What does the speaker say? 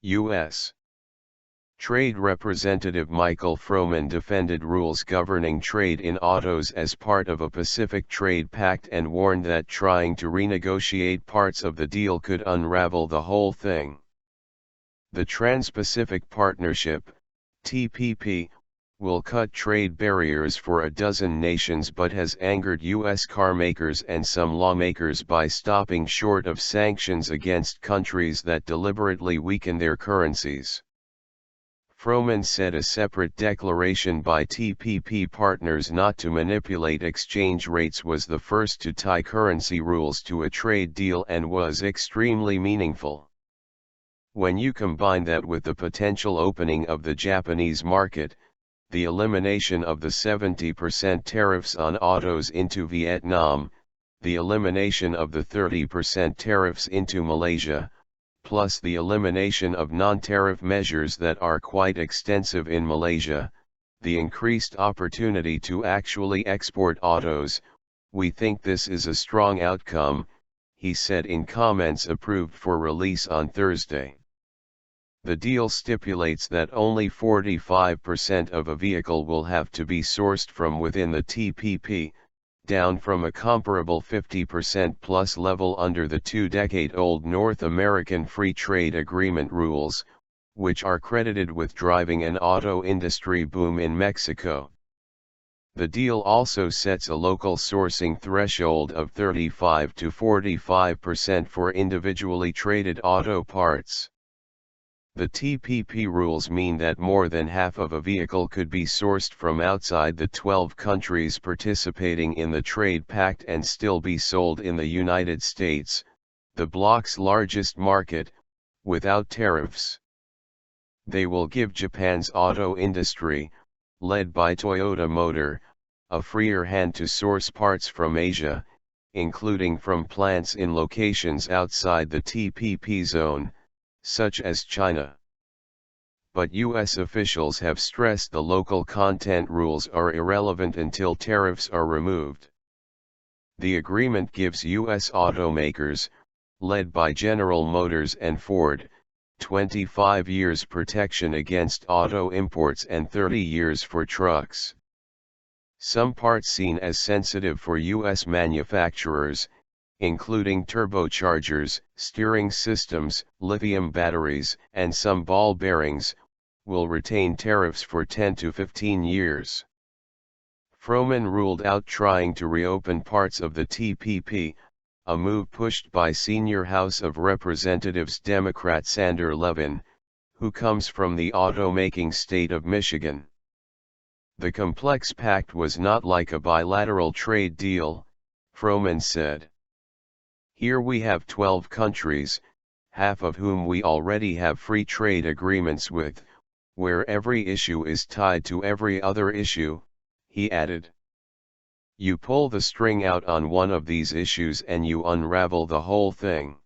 U.S. Trade Representative Michael Froman defended rules governing trade in autos as part of a Pacific Trade Pact and warned that trying to renegotiate parts of the deal could unravel the whole thing. The Trans-Pacific Partnership, TPP, will cut trade barriers for a dozen nations but has angered U.S. carmakers and some lawmakers by stopping short of sanctions against countries that deliberately weaken their currencies. Froman said a separate declaration by TPP partners not to manipulate exchange rates was the first to tie currency rules to a trade deal and was extremely meaningful. When you combine that with the potential opening of the Japanese market, the elimination of the 70% tariffs on autos into Vietnam, the elimination of the 30% tariffs into Malaysia, plus the elimination of non-tariff measures that are quite extensive in Malaysia, the increased opportunity to actually export autos, we think this is a strong outcome, he said in comments approved for release on Thursday. The deal stipulates that only 45% of a vehicle will have to be sourced from within the TPP, down from a comparable 50% plus level under the two-decade-old North American Free Trade Agreement rules, which are credited with driving an auto industry boom in Mexico. The deal also sets a local sourcing threshold of 35 to 45% for individually traded auto parts. The TPP rules mean that more than half of a vehicle could be sourced from outside the 12 countries participating in the trade pact and still be sold in the United States, the bloc's largest market, without tariffs. They will give Japan's auto industry, led by Toyota Motor, a freer hand to source parts from Asia, including from plants in locations outside the TPP zone, such as China. But U.S. officials have stressed the local content rules are irrelevant until tariffs are removed. The agreement gives U.S. automakers, led by General Motors and Ford, 25 years protection against auto imports and 30 years for trucks. Some parts seen as sensitive for U.S. manufacturers, including turbochargers, steering systems, lithium batteries, and some ball bearings, will retain tariffs for 10 to 15 years. Froman ruled out trying to reopen parts of the TPP, a move pushed by senior House of Representatives Democrat Sander Levin, who comes from the automaking state of Michigan. The complex pact was not like a bilateral trade deal, Froman said. Here we have 12 countries, half of whom we already have free trade agreements with, where every issue is tied to every other issue, he added. You pull the string out on one of these issues and you unravel the whole thing.